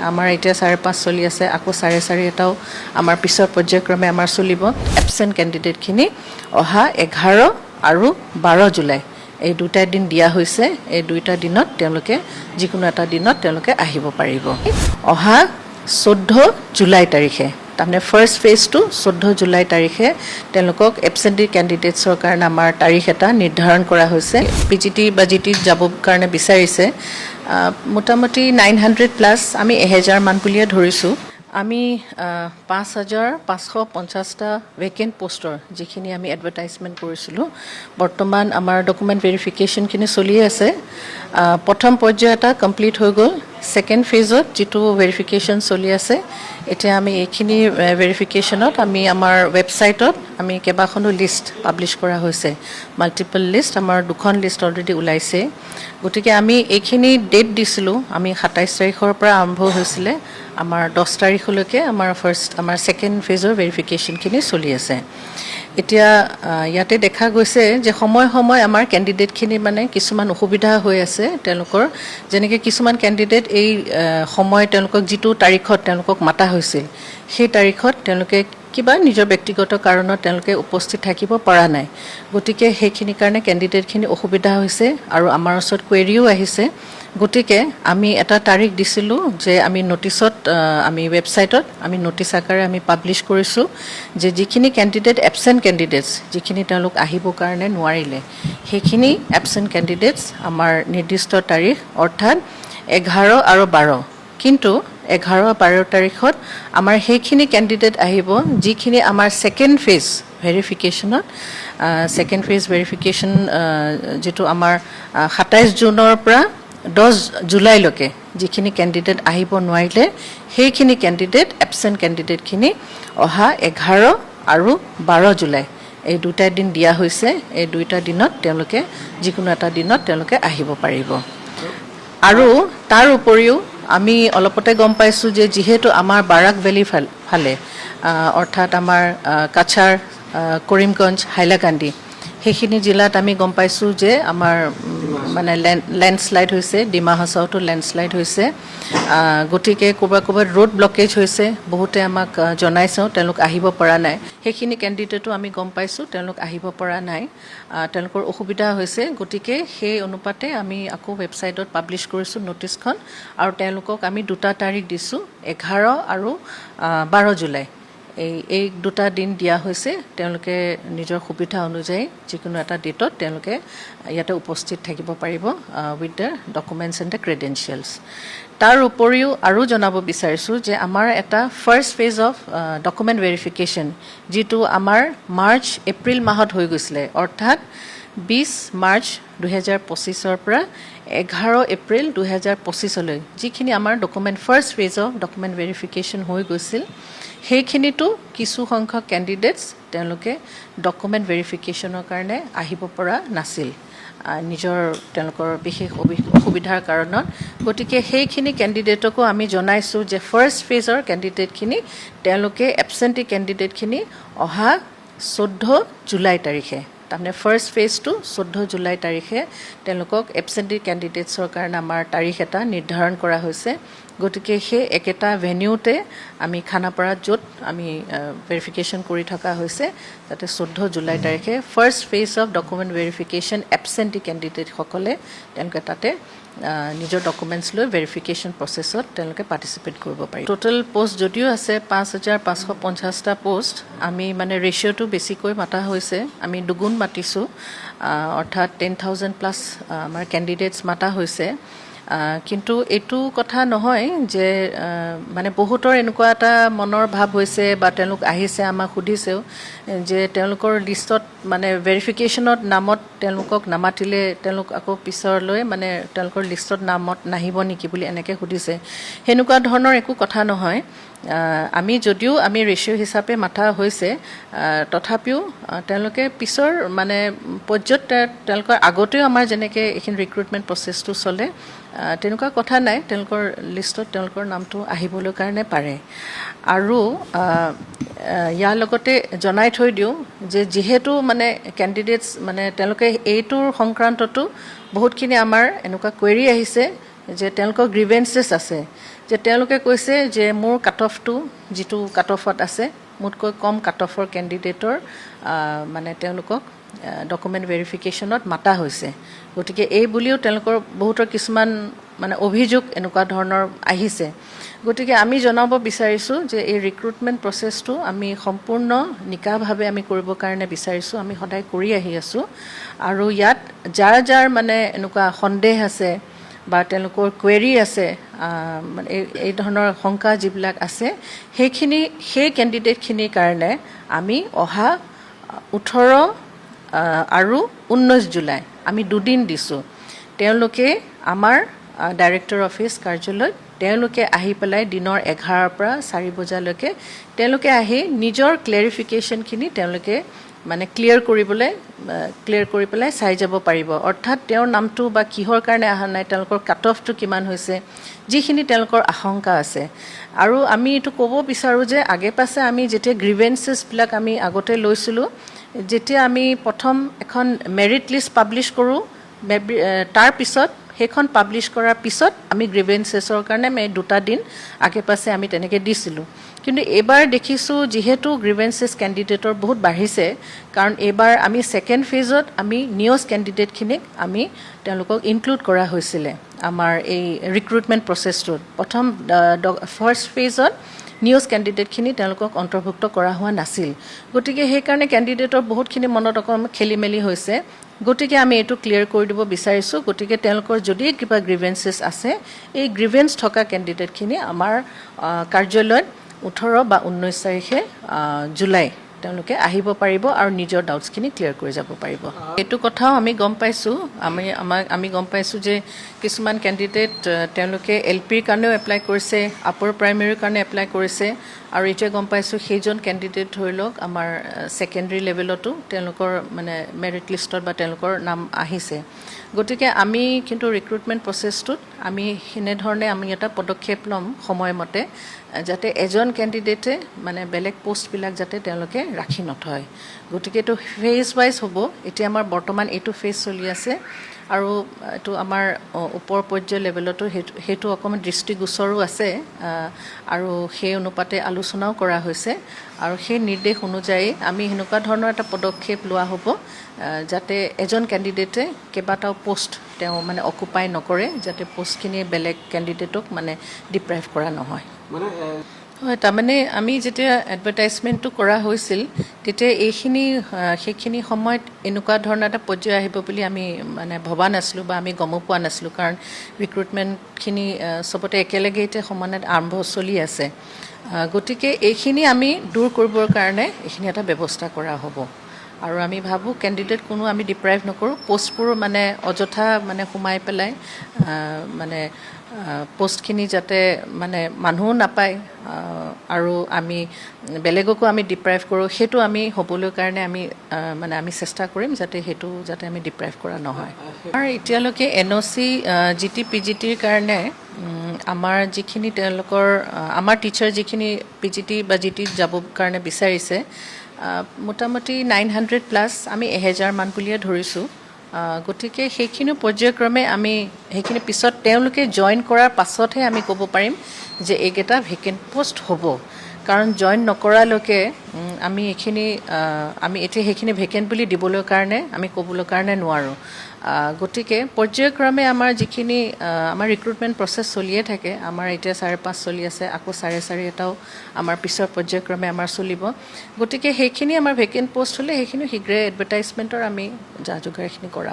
আমাৰ এতিয়া 5:30 চলি আছে, আকৌ 4:30 এটাও আমাৰ পিছৰ পৰ্যায়ক্ৰমে আমাৰ চলিব। এবচেণ্ট কেণ্ডিডেটখিনি অহা 11 আৰু 12 জুলাই এই দুটা দিন দিয়া হৈছে। এই দুটা দিনত তেওঁলোকে যিকোনো এটা দিনত তেওঁলোকে আহিব পাৰিব। অহা 14 জুলাই তাৰিখে তাৰমানে ফাৰ্ষ্ট ফেজটো 14 জুলাই তাৰিখে তেওঁলোকক এবচেণ্টি কেণ্ডিডেটছৰ কাৰণে আমাৰ তাৰিখ এটা নিৰ্ধাৰণ কৰা হৈছে। পিজিটি বা জিটিত যাবৰ কাৰণে বিচাৰিছে মোটামুটি 900+ আমি 1000 মান বুলিয়ে ধৰিছোঁ। আমি 5550টা ভেকেণ্ট পোষ্টৰ যিখিনি আমি এডভাৰটাইজমেণ্ট কৰিছিলোঁ, বৰ্তমান আমাৰ ডকুমেণ্ট ভেৰিফিকেশ্যনখিনি চলিয়ে আছে। প্ৰথম পৰ্যায় এটা কমপ্লিট হৈ গ'ল। ছেকেণ্ড ফেজত যিটো ভেৰিফিকেশ্যন চলি আছে, এতিয়া আমি এইখিনি ভেৰিফিকেশ্যনত আমি আমাৰ ৱেবছাইটত আমি কেইবাখনো লিষ্ট পাব্লিছ কৰা হৈছে। মাল্টিপল লিষ্ট আমাৰ 2খন লিষ্ট অলৰেডি ওলাইছে। গতিকে আমি এইখিনি ডেট দিছিলোঁ, আমি 27 তাৰিখৰ পৰা আৰম্ভ হৈছিলে, আমাৰ 10 তাৰিখলৈকে আমাৰ ছেকেণ্ড ফেজৰ ভেৰিফিকেশ্যনখিনি চলি আছে। এতিয়া ইয়াতে দেখা গৈছে যে সময় আমাৰ কেণ্ডিডেটখিনি মানে কিছুমান অসুবিধা হৈ আছে তেওঁলোকৰ। যেনেকৈ কিছুমান কেণ্ডিডেট এই সময় তেওঁলোকক যিটো তাৰিখত তেওঁলোকক মাতা হৈছিল, সেই তাৰিখত তেওঁলোকে কিবা নিজৰ ব্যক্তিগত কাৰণত তেওঁলোকে উপস্থিত থাকিব পৰা নাই। গতিকে সেইখিনিৰ কাৰণে কেণ্ডিডেটখিনি অসুবিধা হৈছে আৰু আমাৰ ওচৰত কুৱেৰিও আহিছে। গতিকে আমি এটা তাৰিখ দিছিলোঁ যে আমি নটিচত আমি ৱেবছাইটত আমি নটিচ আকাৰে আমি পাব্লিছ কৰিছোঁ যে যিখিনি কেণ্ডিডেট এবচেণ্ট কেণ্ডিডেটছ যিখিনি তেওঁলোক আহিবৰ কাৰণে নোৱাৰিলে, সেইখিনি এবচেণ্ট কেণ্ডিডেটছ আমাৰ নিৰ্দিষ্ট তাৰিখ অৰ্থাৎ 11 আৰু 12, কিন্তু 11 আৰু 12 তাৰিখত আমাৰ সেইখিনি কেণ্ডিডেট আহিব যিখিনি আমাৰ ছেকেণ্ড ফেজ ভেৰিফিকেশ্যনত যিটো আমাৰ 27 জুনৰ পৰা 10 জুলাইলৈকে যিখিনি কেণ্ডিডেট আহিব নোৱাৰিলে, সেইখিনি কেণ্ডিডেট এবচেণ্ট কেণ্ডিডেটখিনি অহা 11 আৰু 12 জুলাই এই দুটা দিন দিয়া হৈছে। এই দুটা দিনত তেওঁলোকে যিকোনো এটা দিনত তেওঁলোকে আহিব পাৰিব। আৰু তাৰ উপৰিও আমি অলপতে গম পাইছোঁ যে যিহেতু আমাৰ বাৰাক ভেলী ফালে অৰ্থাৎ আমাৰ কাছাৰ, কৰিমগঞ্জ, হাইলাকান্দি সেইখিনি জিলাত আমি গম পাইছোঁ যে আমাৰ মানে লেণ্ডশ্লাইড হৈছে, ডিমা হাছাওতো লেণ্ডশ্লাইড হৈছে। গতিকে ক'ৰবাত ৰোড ব্লকেজ হৈছে, বহুতে আমাক জনাইছেও তেওঁলোক আহিব পৰা নাই। সেইখিনি কেণ্ডিডেটো আমি গম পাইছোঁ তেওঁলোক আহিব পৰা নাই, তেওঁলোকৰ অসুবিধা হৈছে। গতিকে সেই অনুপাতে আমি আকৌ ৱেবছাইটত পাব্লিছ কৰিছোঁ নটিচখন, আৰু তেওঁলোকক আমি দুটা তাৰিখ দিছোঁ, 11 আৰু 12 জুলাই। এই দুটা দিন দিয়া হৈছে। তেওঁলোকে নিজৰ সুবিধা অনুযায়ী যিকোনো এটা ডেটত তেওঁলোকে ইয়াতে উপস্থিত থাকিব পাৰিব with the documents and the credentials. তাৰ উপৰিও আৰু জনাব বিচাৰিছোঁ যে আমাৰ এটা first phase of document verification যিটো আমাৰ এপ্ৰিল মাহত হৈ গৈছিলে, অৰ্থাৎ 20 মাৰ্চ 2025 পৰা 11 এপ্ৰিল 2025 যিখিনি আমাৰ first phase of document verification হৈ গৈছিল, সেইখিনিতো কিছু সংখ্যক কেণ্ডিডেটছ তেওঁলোকে ডকুমেণ্ট ভেৰিফিকেশ্যনৰ কাৰণে আহিব পৰা নাছিল তেওঁলোকৰ বিশেষ অসুবিধাৰ কাৰণত। গতিকে সেইখিনি কেণ্ডিডেটকো আমি জনাইছোঁ যে ফাৰ্ষ্ট ফেজৰ কেণ্ডিডেটখিনি তেওঁলোকে এবচেণ্টি কেণ্ডিডেটখিনি অহা 14 জুলাই তাৰিখে, তাৰমানে ফাৰ্ষ্ট ফেজটো 14 জুলাই তাৰিখে তেওঁলোকক এবচেণ্টি কেণ্ডিডেটছৰ কাৰণে আমাৰ তাৰিখ এটা নিৰ্ধাৰণ কৰা হৈছে। গতিকে সেই একেটা ভেনিউতে আমি খানাপাৰাত য'ত আমি ভেৰিফিকেশ্যন কৰি থকা হৈছে, যাতে 14 জুলাই তাৰিখে first phase of document verification absentee কেণ্ডিডেটসকলে তেওঁলোকে তাতে নিজৰ ডকুমেণ্টছ লৈ ভেৰিফিকেশ্যন প্ৰচেছত তেওঁলোকে পাৰ্টিচিপেট কৰিব পাৰি। টোটেল পোষ্ট যদিও আছে 5550টা পোষ্ট, আমি মানে ৰেচিঅ'টো বেছিকৈ মাতা হৈছে, আমি দুগুণ মাতিছোঁ, অৰ্থাৎ 10,000+ আমাৰ কেণ্ডিডেটছ মাতা হৈছে। কিন্তু এইটো কথা নহয় যে মানে বহুতৰ এনেকুৱা এটা মনৰ ভাৱ হৈছে বা তেওঁলোক আহিছে আমাক সুধিছেও যে তেওঁলোকৰ লিষ্টত মানে ভেৰিফিকেশ্যনত নামত তেওঁলোকক নামাতিলে তেওঁলোক আকৌ পিছৰলৈ মানে তেওঁলোকৰ লিষ্টত নামত নাহিব নেকি বুলি এনেকৈ সুধিছে। সেনেকুৱা ধৰণৰ একো কথা নহয়। যদিও আমি ৰেচিঅ' হিচাপে মাথা হৈছে, তথাপিও তেওঁলোকে পিছৰ মানে পৰ্যায়ত তেওঁলোকৰ আগতেও আমাৰ যেনেকৈ এইখিনি ৰিক্ৰুটমেণ্ট প্ৰচেছটো চলে, তেনেকুৱা কথা নাই, তেওঁলোকৰ লিষ্টত তেওঁলোকৰ নামটো আহিবলৈ কাৰণে পাৰে। আৰু ইয়াৰ লগতে জনাই থৈ দিওঁ যে যিহেতু মানে কেণ্ডিডেটছ মানে তেওঁলোকে এইটোৰ সংক্ৰান্ততো বহুতখিনি আমাৰ এনেকুৱা কুৱেৰি আহিছে যে তেওঁলোকৰ গ্ৰিভেঞ্চেছ আছে যে তেওঁলোকে কৈছে যে মোৰ কাট অফটো যিটো কাট অফত আছে মোতকৈ কম কাট অফৰ কেণ্ডিডেটৰ মানে তেওঁলোকক ডকুমেণ্ট ভেৰিফিকেশ্যনত মাতা হৈছে গতিকে এই বুলিও তেওঁলোকৰ বহুতৰ কিছুমান মানে অভিযোগ এনেকুৱা ধৰণৰ আহিছে গতিকে আমি জনাব বিচাৰিছোঁ যে এই ৰিক্ৰুটমেণ্ট প্ৰচেছটো আমি সম্পূৰ্ণ নিকাভাৱে আমি কৰিবৰ কাৰণে বিচাৰিছোঁ আমি সদায় কৰি আহি আছোঁ আৰু ইয়াত যাৰ মানে এনেকুৱা সন্দেহ আছে বা তেওঁলোকৰ কুৱেৰি আছে মানে এই ধৰণৰ শংকা যিবিলাক আছে সেই কেণ্ডিডেটখিনিৰ কাৰণে আমি অহা 18 আৰু 19 জুলাই আমি 2 দিন দিছোঁ তেওঁলোকে আমাৰ ডাইৰেক্টৰ অফিচ কাৰ্যালয়ত তেওঁলোকে আহি পেলাই দিনৰ 11ৰ পৰা 4 বজালৈকে তেওঁলোকে আহি নিজৰ ক্লেৰিফিকেশ্যনখিনি তেওঁলোকে মানে ক্লিয়াৰ কৰি পেলাই চাই যাব পাৰিব অৰ্থাৎ তেওঁৰ নামটো বা কিহৰ কাৰণে অহা নাই তেওঁলোকৰ কাট অফটো কিমান হৈছে যিখিনি তেওঁলোকৰ আশংকা আছে আৰু আমি এইটো ক'ব বিচাৰোঁ যে আগে পাছে আমি যেতিয়া গ্ৰিভেন্সেছবিলাক আমি আগতে লৈছিলোঁ যেতিয়া আমি প্ৰথম এখন মেৰিট লিষ্ট পাব্লিছ কৰোঁ তাৰ পিছত সেইখন পাব্লিছ কৰাৰ পিছত আমি গ্ৰিভেন্সেছৰ কাৰণে আমি 2টা দিন আগে পাছে আমি তেনেকৈ দিছিলোঁ কিন্তু এইবাৰ দেখিছোঁ যিহেতু গ্ৰিভেন্সেছ কেণ্ডিডেটৰ বহুত বাঢ়িছে কাৰণ এইবাৰ আমি ছেকেণ্ড ফেজত আমি নিউজ কেণ্ডিডেটখিনিক আমি তেওঁলোকক ইনক্লুড কৰা হৈছিলে আমাৰ এই ৰিক্ৰুটমেণ্ট প্ৰচেছটোত প্ৰথম ফাৰ্ষ্ট ফেজত নিউজ কেণ্ডিডেটখিনি তেওঁলোকক অন্তৰ্ভুক্ত কৰা হোৱা নাছিল গতিকে সেইকাৰণে কেণ্ডিডেটৰ বহুতখিনি মনত অকণমান খেলি মেলি হৈছে গতিকে আমি এইটো ক্লিয়াৰ কৰি দিব বিচাৰিছোঁ গতিকে তেওঁলোকৰ যদি কিবা গ্ৰিভেন্সেছ আছে এই গ্ৰিভেন্স থকা কেণ্ডিডেটখিনি আমাৰ কাৰ্যালয়ত 18 বা 19 তাৰিখে জুলাই তেওঁলোকে আহিব পাৰিব আৰু নিজৰ ডাউটছখিনি ক্লিয়াৰ কৰি যাব পাৰিব এইটো কথাও আমি গম পাইছোঁ আমি গম পাইছোঁ যে কিছুমান কেণ্ডিডেট তেওঁলোকে LPৰ কাৰণেও এপ্লাই কৰিছে আপাৰ প্ৰাইমেৰীৰ কাৰণে এপ্লাই কৰিছে আৰু এতিয়া গম পাইছোঁ সেইজন কেণ্ডিডেট ধৰি লওক আমাৰ ছেকেণ্ডেৰী লেভেলতো তেওঁলোকৰ মানে মেৰিট লিষ্টত বা তেওঁলোকৰ নাম আহিছে গতিকে আমি কিন্তু ৰিক্ৰুটমেণ্ট প্ৰচেছটোত আমি সেনেধৰণে আমি এটা পদক্ষেপ ল'ম সময়মতে যাতে এজন কেণ্ডিডেটে মানে বেলেগ পোষ্টবিলাক যাতে তেওঁলোকে ৰাখি নথয় গতিকে এইটো ফেজ ৱাইজ হ'ব এতিয়া আমাৰ বৰ্তমান এইটো ফেজ চলি আছে আৰু এইটো আমাৰ ওপৰ পৰ্যায়ৰ লেভেলতো সেইটো অকণমান দৃষ্টিগোচৰো আছে আৰু সেই অনুপাতে আলোচনাও কৰা হৈছে আৰু সেই নিৰ্দেশ অনুযায়ী আমি সেনেকুৱা ধৰণৰ এটা পদক্ষেপ লোৱা হ'ব যাতে এজন কেণ্ডিডেটে কেইবাটাও পোষ্ট তেওঁ মানে অকুপাই নকৰে যাতে পোষ্টখিনি বেলেগ কেণ্ডিডেটক মানে ডিপ্ৰাইভ কৰা নহয় হয় তাৰমানে আমি যেতিয়া এডভাৰটাইজমেণ্টটো কৰা হৈছিল তেতিয়া সেইখিনি সময়ত এনেকুৱা ধৰণৰ এটা পৰ্যায় আহিব বুলি আমি মানে ভবা নাছিলোঁ বা আমি গমো পোৱা নাছিলোঁ কাৰণ ৰিক্ৰুটমেণ্টখিনি চবতে একেলগে এতিয়া সমানে আৰম্ভ চলি আছে গতিকে এইখিনি আমি দূৰ কৰিবৰ কাৰণে এইখিনি এটা ব্যৱস্থা কৰা হ'ব আৰু আমি ভাবোঁ কেণ্ডিডেট কোনো আমি ডিপ্ৰাইভ নকৰোঁ পোষ্টবোৰ মানে অযথা মানে সোমাই পেলাই মানে পোষ্টখিনি যাতে মানে মানুহো নাপায় আৰু আমি বেলেগকো আমি ডিপ্ৰাইভ কৰোঁ সেইটো আমি হ'বলৈ কাৰণে আমি চেষ্টা কৰিম যাতে সেইটো যাতে আমি ডিপ্ৰাইভ কৰা নহয় আৰু এতিয়ালৈকে NOC GT PGTৰ কাৰণে আমাৰ যিখিনি তেওঁলোকৰ আমাৰ টিচাৰ যিখিনি PGT বা GT যাবৰ কাৰণে বিচাৰিছে মোটামুটি 900+ আমি 1000 মান বুলিয়ে ধৰিছোঁ গতিকে সেইখিনি পৰ্যায়ক্ৰমে আমি সেইখিনি পিছত তেওঁলোকে জইন কৰাৰ পাছতহে আমি ক'ব পাৰিম যে এইকেইটা ভেকেণ্ট পোষ্ট হ'ব কাৰণ জইন নকৰালৈকে আমি এতিয়া সেইখিনি ভেকেণ্ট বুলি দিবলৈ কাৰণে আমি ক'বলৈ কাৰণে নোৱাৰোঁ গতিকে পৰ্যায়ক্ৰমে আমাৰ যিখিনি আমাৰ ৰিক্ৰুটমেণ্ট প্ৰচেছ চলিয়ে থাকে আমাৰ এতিয়া 5.5 চলি আছে আকৌ 4.5 এটাও আমাৰ পিছৰ পৰ্যায়ক্ৰমে আমাৰ চলিব গতিকে সেইখিনি আমাৰ ভেকেণ্ট পোষ্ট হ'লে সেইখিনি শীঘ্ৰে এডভাৰটাইজমেণ্টৰ আমি যা যোগাৰখিনি কৰা